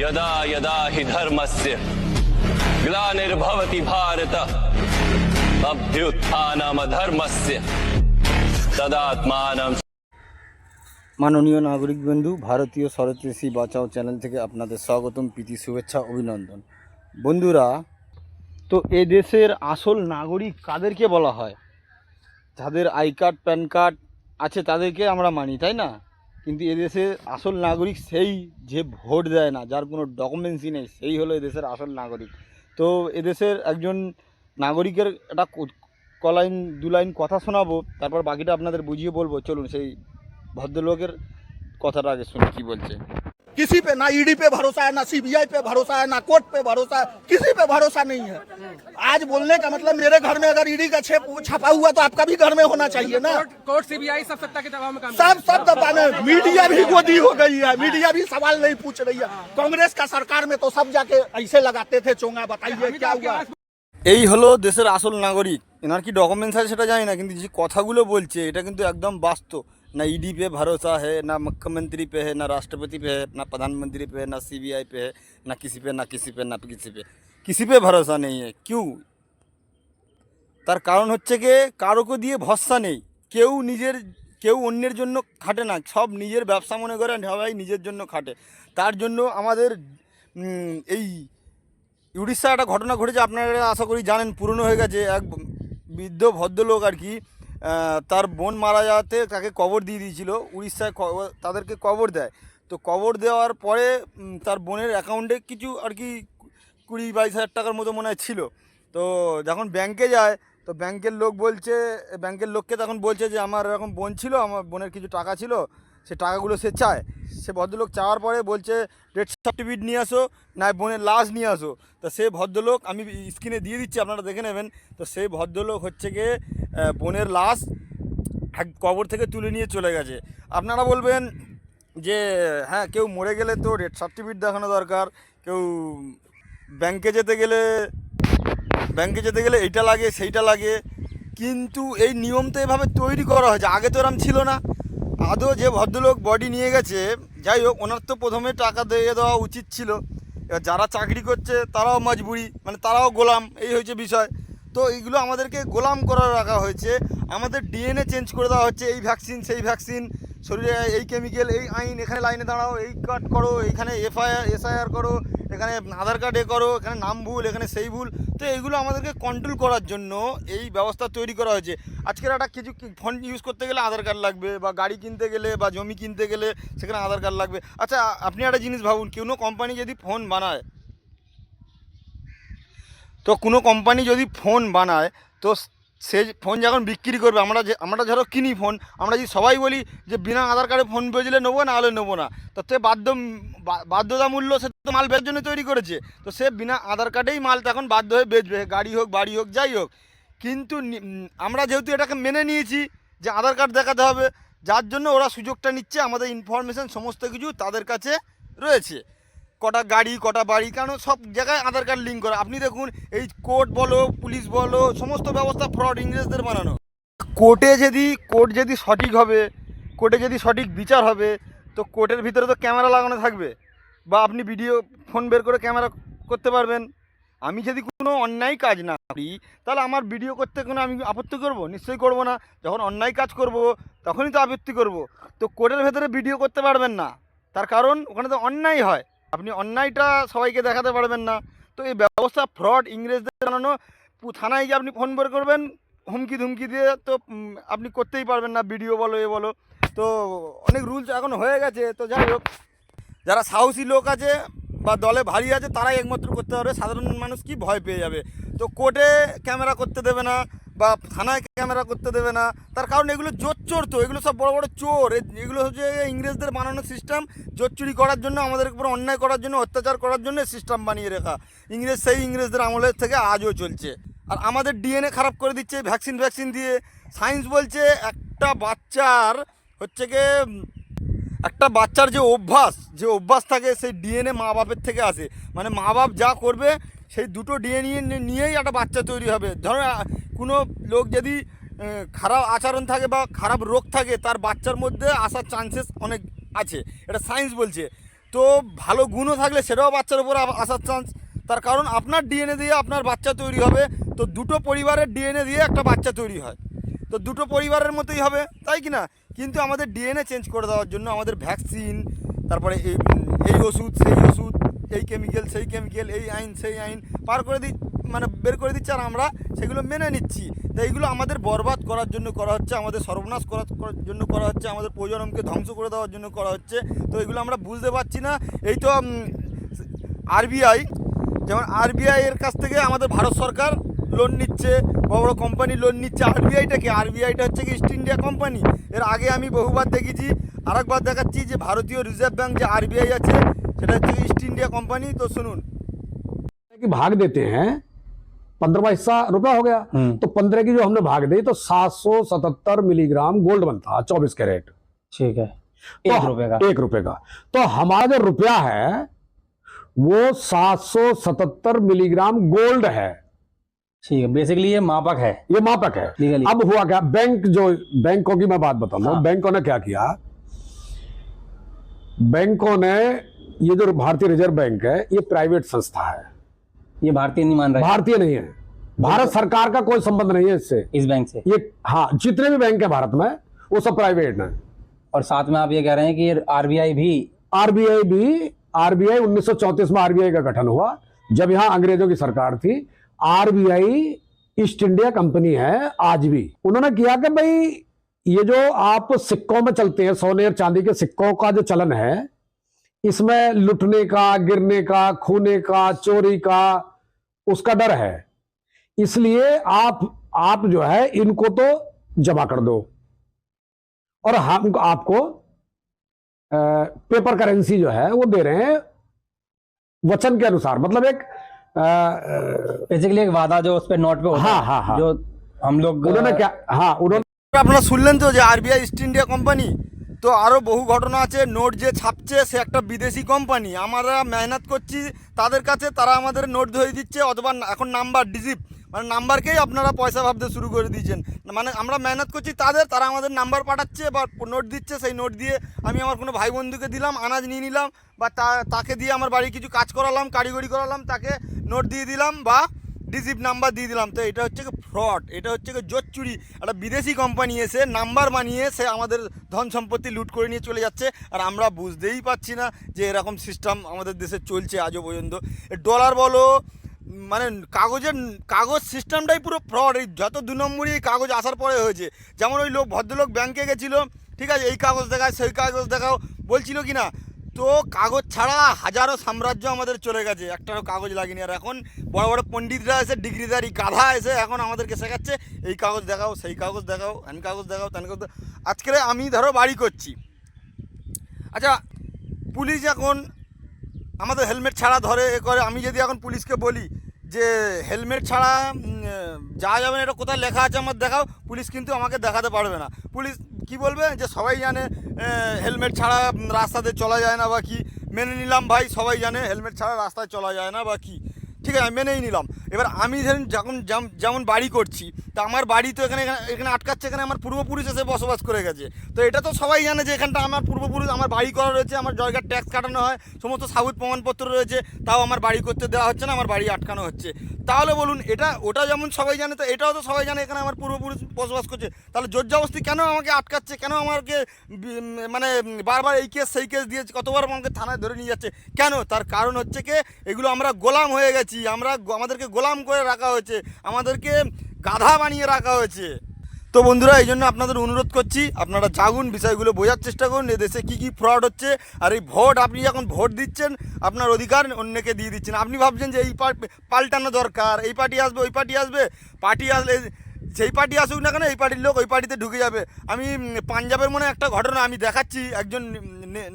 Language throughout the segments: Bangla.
यदा यदा हि धर्मस्य ग्लानिर्भवति भारत अभ्युत्थानमधर्मस्य तदात्मानं। মাননীয় নাগরিক বন্ধু, ভারতীয় সরস্বতী বাঁচাও চ্যানেল থেকে আপনাদের স্বাগতম, প্রীতি, শুভেচ্ছা, অভিনন্দন। বন্ধুরা, তো এ দেশের আসল নাগরিক কাদেরকে বলা হয়? যাদের আই কার্ড প্যান কার্ড আছে তাদেরকে আমরা মানি, তাই না? কিন্তু এদেশের আসল নাগরিক সেই যে ভোট দেয় না, যার কোনো ডকুমেন্টসই নেই, সেই হলো এদেশের আসল নাগরিক। তো এদেশের একজন নাগরিকের একটা কলাইন দু লাইন কথা শোনাবো, তারপর বাকিটা আপনাদের বুঝিয়ে বলবো। চলুন সেই ভদ্রলোকের কথাটা আগে শুনি কি বলছে। किसी पे ना ईडी पे भरोसा है, ना सीबीआई पे भरोसा है, ना कोर्ट पे भरोसा है, किसी पे भरोसा नहीं है। आज बोलने का मतलब मेरे घर में अगर ईडी का छपा हुआ तो आपका भी घर में होना चाहिए ना। कोर्ट सीबीआई सब सत्ता के दबाव में काम सब दबाने, मीडिया भी गोदी हो गई है, मीडिया भी सवाल नहीं पूछ रही है। कांग्रेस का सरकार में तो सब जाके ऐसे लगाते थे चोंगा। बताइए क्या हुआ? এই হলো দেশের আসল নাগরিক। এনার কি ডকুমেন্টস আছে সেটা জানি না, কিন্তু যে কথাগুলো বলছে এটা কিন্তু একদম বাস্তব। ना ईडी पे भरोसा है, ना मुख्यमंत्री पे है, ना राष्ट्रपति पे है, ना प्रधानमंत्री पे है, ना सीबीआई पे है, ना किसी पे किसी पे भरोसा नहीं है। क्यों? তার কারণ হচ্ছে কি, কারোকে দিয়ে ভরসা নেই। কেউ অন্যের জন্য খাটে না, সব নিজের ব্যবসা মনে করে, সবাই নিজের জন্য খাটে। তার জন্য আমাদের এই উড়িষ্যা একটা ঘটনা ঘটেছে, আপনারা আশা করি জানেন, পুরনো হয়ে গেছে। এক বৃদ্ধ ভদ্রলোক আর কি, তার বোন মারা যাওয়াতে তাকে কবর দিয়ে দিয়েছিল। উড়িষ্যায় তাদেরকে কবর দেয়। তো কবর দেওয়ার পরে তার বোনের অ্যাকাউন্টে কিছু আর কি 20-22 হাজার টাকার মতো মনে হয় ছিল। তো যখন ব্যাংকে যায়, তো ব্যাংকের লোককে তখন বলছে যে আমার এরকম বোন ছিল, আমার বোনের কিছু টাকা ছিল, সে টাকাগুলো সে চায়। সে ভদ্রলোক চাওয়ার পরে বলছে ডেথ সার্টিফিকেট নিয়ে আসো, না বোনের লাশ নিয়ে আসো। তো সেই ভদ্রলোক, আমি স্ক্রিনে দিয়ে দিচ্ছি, আপনারা দেখে নেবেন। তো সেই ভদ্রলোক হচ্ছে গিয়ে বোনের লাশ কবর থেকে তুলে নিয়ে চলে গেছে। আপনারা বলবেন যে হ্যাঁ, কেউ মরে গেলে তো ডেথ সার্টিফিকেট দেখানো দরকার, কেউ ব্যাংকে যেতে গেলে এইটা লাগে সেইটা লাগে। কিন্তু এই নিয়ম তো এভাবে তৈরি করা হয়েছে, আগে তো এরম ছিল না। আদৌ যে ভদ্রলোক বডি নিয়ে গেছে, যাই হোক, ওনার তো প্রথমে টাকা দিয়ে দেওয়া উচিত ছিল। এবার যারা চাকরি করছে তারাও মজবুরি, মানে তারাও গোলাম, এই হয়েছে বিষয়। তো এইগুলো আমাদেরকে গোলাম করে রাখা হয়েছে। আমাদের ডিএনএ চেঞ্জ করে দেওয়া হচ্ছে, এই ভ্যাকসিন সেই ভ্যাকসিন, শরীরে এই কেমিক্যাল, এই আইন, এখানে লাইনে দাঁড়াও, এই কার্ড করো, এইখানে এসআইআর করো, এখানে আধার কার্ড করো, এখানে নাম ভুল, এখানে সেই ভুল। তো এইগুলো আমাদেরকে কন্ট্রোল করার জন্য এই ব্যবস্থা তৈরি করা হয়েছে। আজকের একটা কিছু ফোন ইউজ করতে গেলে আধার কার্ড লাগবে, বা গাড়ি কিনতে গেলে বা জমি কিনতে গেলে সেখানে আধার কার্ড লাগবে। আচ্ছা, আপনি একটা জিনিস ভাবুন, কোনো কোম্পানি যদি ফোন বানায়, তো সে ফোন যখন বিক্রি করবে, আমরা ধরো কিনি ফোন, আমরা যদি সবাই বলি যে বিনা আধার কার্ডে ফোন বেচলে নেবো, না হলে নেবো না, তো সে বাধ্যতামূল্য, সে তো মাল বেচার জন্য তৈরি করেছে। তো সে বিনা আধার কার্ডেই মাল তখন বাধ্য হয়ে বেচবে, গাড়ি হোক, বাড়ি হোক, যাই হোক। কিন্তু আমরা যেহেতু এটাকে মেনে নিয়েছি যে আধার কার্ড দেখাতে হবে, যার জন্য ওরা সুযোগটা নিচ্ছে, আমাদের ইনফরমেশান সমস্ত কিছু তাদের কাছে রয়েছে। কটা গাড়ি, কটা বাড়ি, কারণ সব জায়গায় আধার কার্ড লিঙ্ক করা। আপনি দেখুন, এই কোর্ট বলো, পুলিশ বলো, সমস্ত ব্যবস্থা ফ্রড, ইংরেজদের বানানো। কোর্ট যদি সঠিক হবে, কোর্টে যদি সঠিক বিচার হবে, তো কোর্টের ভিতরে তো ক্যামেরা লাগানো থাকবে, বা আপনি ভিডিও ফোন বের করে ক্যামেরা করতে পারবেন। আমি যদি কোনো অন্যায় কাজ না করি, তাহলে আমার ভিডিও করতে আমি আপত্তি করব? নিশ্চয়ই করব না। যখন অন্যায় কাজ করব তখনই তো আপত্তি করব। তো কোর্টের ভেতরে ভিডিও করতে পারবেন না, তার কারণ ওখানে তো অন্যায় হয়, আপনি অন্যায়টা সবাইকে দেখাতে পারবেন না। তো এই ব্যবস্থা ফ্রড, ইংরেজদের জানানো। থানায় গিয়ে আপনি ফোন বের করবেন হুমকি ধুমকি দিয়ে, তো আপনি করতেই পারবেন না, ভিডিও বলো, বলো। তো অনেক রুলস এখন হয়ে গেছে। তো যাই হোক, যারা সাহসী লোক আছে বা দলে ভারী আছে, তারাই একমাত্র করতে পারবে। সাধারণ মানুষ কি ভয় পেয়ে যাবে। তো কোর্টে ক্যামেরা করতে দেবে না, বা থানায় ক্যামেরা করতে দেবে না, তার কারণ এগুলো চোর। তো এগুলো সব বড় বড় চোর। এগুলো হচ্ছে ইংরেজদের বানানো সিস্টেম, জোর চুরি করার জন্য, আমাদের উপর অন্যায় করার জন্য, অত্যাচার করার জন্য সিস্টেম বানিয়ে রাখা। ইংরেজদের আমলের থেকে আজও চলছে। আর আমাদের ডিএনএ খারাপ করে দিচ্ছে ভ্যাকসিন দিয়ে। সায়েন্স বলছে একটা বাচ্চার যে অভ্যাস থাকে, সেই ডিএনএ মা বাপের থেকে আসে। মানে মা বাপ যা করবে, সেই দুটো ডিএনএ নিয়েই একটা বাচ্চা তৈরি হবে। ধরো কোনো লোক যদি খারাপ আচরণ থাকে বা খারাপ রোগ থাকে, তার বাচ্চার মধ্যে আসার চান্সেস অনেক আছে, এটা সায়েন্স বলছে। তো ভালো গুণও থাকলে সেটাও বাচ্চার উপর আসার চান্স। তার কারণ আপনার ডিএনএ দিয়ে আপনার বাচ্চা তৈরি হবে, তো দুটো পরিবারের ডিএনএ দিয়ে একটা বাচ্চা তৈরি হয়, তো দুটো পরিবারের মতোই হবে, তাই কি না? কিন্তু আমাদের ডিএনএ চেঞ্জ করে দেওয়ার জন্য আমাদের ভ্যাকসিন, তারপরে এই ওষুধ সেই ওষুধ, এই কেমিক্যাল সেই কেমিক্যাল, এই আইন সেই আইন পার করে মানে বের করে দিচ্ছে, আর আমরা সেগুলো মেনে নিচ্ছি। তো এইগুলো আমাদের বরবাদ করার জন্য করা হচ্ছে, আমাদের সর্বনাশ করার জন্য করা হচ্ছে, আমাদের প্রজন্মকে ধ্বংস করে দেওয়ার জন্য করা হচ্ছে। তো এগুলো আমরা বুঝতে পারছি না। এই তো আরবিআই, যেমন আরবিআই এর কাছ থেকে আমাদের ভারত সরকার লোন নিচ্ছে, বড় বড় কোম্পানি লোন নিচ্ছে। আরবিআইটা কি? আরবিআইটা হচ্ছে কি ইস্ট ইন্ডিয়া কোম্পানি। এর আগে আমি বহুবার দেখেছি, আরেকবার দেখাচ্ছি, যে ভারতীয় রিজার্ভ ব্যাঙ্ক যে আরবিআই আছে সেটা হচ্ছে ইস্ট ইন্ডিয়া কোম্পানি। তো শুনুন, कि भाग देते हैं 15वां हिस्सा रुपया हो गया, तो 15 की जो हमने भाग दी तो 777 मिलीग्राम गोल्ड बनता 24 कैरेट। ठीक है, तो 1 रुपए का। तो हमारा जो रुपया है वो 777 मिलीग्राम गोल्ड है। ठीक है, बेसिकली ये मापक है। ये मापक है। Legally। अब हुआ क्या, बैंकों की मैं बात बताऊंगा। हाँ। बैंकों ने क्या किया, बैंकों ने, ये जो भारतीय रिजर्व बैंक है ये प्राइवेट संस्था है, ये भारतीय नहीं मान रहे भारतीय नहीं है, भारत सरकार का कोई संबंध नहीं है इससे। इस बैंक से। ये हाँ, जितने भी बैंक है भारत में वो सब प्राइवेट है। और साथ में आप ये कह रहे हैं कि आरबीआई भी। आरबीआई 1934 में आरबीआई का गठन हुआ, जब यहाँ अंग्रेजों की सरकार थी। आरबीआई ईस्ट इंडिया कंपनी है आज भी। उन्होंने किया कि भाई ये जो आप सिक्कों में चलते हैं, सोने और चांदी के सिक्कों का जो चलन है, इसमें लुटने का, गिरने का, खोने का, चोरी का उसका डर है, इसलिए आप जो है इनको तो जमा कर दो, और हम आपको पेपर करेंसी जो है वो दे रहे हैं वचन के अनुसार, मतलब एक बेसिकली एक वादा जो उस पे नोट पे होता है। हाँ। जो हम लोग उन्होंने क्या, हाँ उन्होंने, আপনারা শুনলেন তো যে আরবিআই ইস্ট ইন্ডিয়া কোম্পানি। তো আরও বহু ঘটনা আছে। নোট যে ছাপছে সে একটা বিদেশি কোম্পানি, আমরা মেহনত করছি তাদের কাছে, তারা আমাদের নোট ধরে দিচ্ছে, অথবা এখন নাম্বার ডিজিট মানে নাম্বারকেই আপনারা পয়সা ভাবতে শুরু করে দিয়েছেন। মানে আমরা মেহনত করছি তারা আমাদের নাম্বার পাঠাচ্ছে বা নোট দিচ্ছে, সেই নোট দিয়ে আমি আমার কোনো ভাই বন্ধুকে দিলাম, আনাজ নিয়ে নিলাম, বা তাকে দিয়ে আমার বাড়ি কিছু কাজ করালাম, কারিগরি করালাম, তাকে নোট দিয়ে দিলাম বা ডিজিট নাম্বার দিয়ে দিলাম। তো এটা হচ্ছে কি ফ্রড, এটা হচ্ছে কি জোট চুরি। একটা বিদেশি কোম্পানি এসে নাম্বার বানিয়ে সে আমাদের ধন সম্পত্তি লুট করে নিয়ে চলে যাচ্ছে, আর আমরা বুঝতেই পারছি না যে এরকম সিস্টেম আমাদের দেশে চলছে আজও পর্যন্ত। ডলার বলো, মানে কাগজ সিস্টেমটাই পুরো ফ্রড। এই যত 2 নম্বরই এই কাগজ আসার পরে হয়েছে। যেমন ওই ভদ্রলোক ব্যাংকে গেছিলো, ঠিক আছে, এই কাগজ দেখায় সেই কাগজ দেখাও বলছিল কি না, তো কাগজ ছাড়া হাজারো সাম্রাজ্য আমাদের চলে গেছে, একটারও কাগজ লাগেনি। আর এখন বড় বড় পণ্ডিতরা এসে, ডিগ্রিদারি গাধা এসে এখন আমাদেরকে শেখাচ্ছে এই কাগজ দেখাও, সেই কাগজ দেখাও, হ্যান কাগজ দেখাও, ত্যান কাগজ। আজকে আমি ধরো বাড়ি করছি, আচ্ছা পুলিশ এখন আমাদের হেলমেট ছাড়া ধরে এ করে, আমি যদি এখন পুলিশকে বলি যে হেলমেট ছাড়া যাওয়া যাবে না, এটা কোথায় লেখা আছে আমার দেখাও, পুলিশ কিন্তু আমাকে দেখাতে পারবে না। পুলিশ কি বলবে, যে সবাই জানে হেলমেট ছাড়া রাস্তাতে চলা যায় না বা কি। মেনে নিলাম ভাই, সবাই জানে হেলমেট ছাড়া রাস্তায় চলা যায় না বা কি, ঠিক আছে, মেনেই নিলাম। এবার আমি ধরুন যেমন বাড়ি করছি, তা আমার বাড়ি তো এখানে আটকাচ্ছে, এখানে আমার পূর্বপুরুষ এসে বসবাস করে গেছে। তো এটা তো সবাই জানে যে এখানটা আমার পূর্বপুরুষ, আমার বাড়ি করা রয়েছে, আমার জায়গার ট্যাক্স কাটানো হয়, সমস্ত সাবুত প্রমাণপত্র রয়েছে, তাও আমার বাড়ি করতে দেওয়া হচ্ছে না, আমার বাড়ি আটকানো হচ্ছে। তাহলে বলুন, ওটা যেমন সবাই জানে, তো এটাও তো সবাই জানে এখানে আমার পূর্বপুরুষ বসবাস করছে। তাহলে জোরজবস্তি কেন আমাকে আটকাচ্ছে, কেন আমাকে মানে বারবার এই কেস সেই কেস দিয়ে কতবার আমাকে থানায় ধরে নিয়ে যাচ্ছে কেন? তার কারণ হচ্ছে কি, এগুলো আমরা গোলাম হয়ে গেছি, আমাদেরকে গোলাম করে রাখা হয়েছে, আমাদেরকে গাধা বানিয়ে রাখা হয়েছে। তো বন্ধুরা, এই জন্য আপনাদের অনুরোধ করছি, আপনারা জাগুন, বিষয়গুলো বোঝার চেষ্টা করুন, এদেশে কী কী ফ্রড হচ্ছে। আর এই ভোট, আপনি যখন ভোট দিচ্ছেন, আপনার অধিকার অন্যকে দিয়ে দিচ্ছেন। আপনি ভাবছেন যে এই পাল্টানো দরকার, এই পার্টি আসবে, ওই পার্টি আসবে, পার্টি আসলে যেই পার্টি আসুক না কেন, এই পার্টির লোক ওই পার্টিতে ঢুকে যাবে। আমি পাঞ্জাবের মনে একটা ঘটনা আমি দেখাচ্ছি, একজন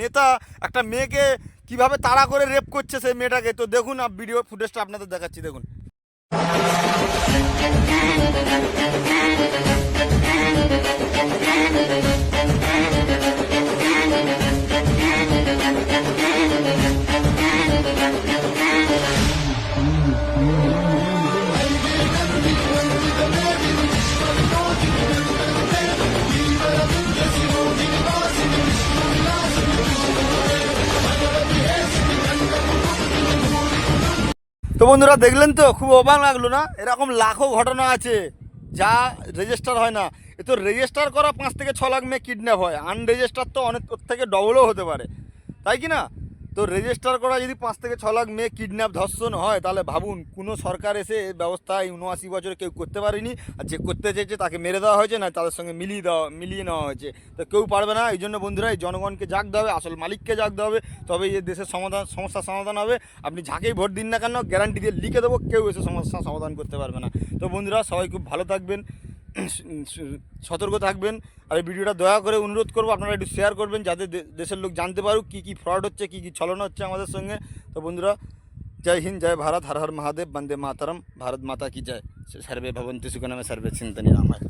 নেতা একটা মেয়েকে কিভাবে তাড়া করে রেপ করছে সেই মেয়েটাকে। তো দেখুন, ভিডিও ফুটেজটা আপনাদের দেখাচ্ছি, দেখুন। তো বন্ধুরা দেখলেন তো, খুব অবাক লাগলো না? এরকম লাখো ঘটনা আছে যা রেজিস্টার হয় না। এ তো রেজিস্টার করা 5 থেকে 6 লাখ মেয়ে কিডন্যাপ হয়, আনরেজিস্টার তো অনেক ওর থেকে ডবলও হতে পারে, তাই কি না? তো রেজিস্টার করা যদি 5 থেকে 6 লাখ মেয়ে কিডন্যাপ ধর্ষণ হয়, তাহলে ভাবুন কোনো সরকার এসে এই ব্যবস্থা এই 79 বছরে কেউ করতে পারেনি। আর যে করতে চেয়েছে তাকে মেরে দেওয়া হয়েছে, না তাদের সঙ্গে মিলিয়ে নেওয়া হয়েছে। তো কেউ পারবে না। এই জন্য বন্ধুরা, এই জনগণকে জাগতে হবে, আসল মালিককে জাগতে হবে, তবে এই দেশের সমস্যার সমাধান হবে। আপনি যাকেই ভোট দিন না কেন, গ্যারান্টি দিয়ে লিখে দেবো, কেউ এসে সমস্যার সমাধান করতে পারবে না। তো বন্ধুরা, সবাই খুব ভালো থাকবেন, সতর্ক থাকবেন। আর এই ভিডিওটা দয়া করে অনুরোধ করবো আপনারা একটু শেয়ার করবেন, যাতে দেশের লোক জানতে পারুক কী কী ফ্রড হচ্ছে, কী কী ছলনা হচ্ছে আমাদের সঙ্গে। তো বন্ধুরা, জয় হিন্দ, জয় ভারত, হর হর মহাদেব, বন্দে মাতরম, ভারত মাতা কি জয়। সর্বে ভবন্তু সুখিনঃ, সর্বে সন্তু নিরাময়।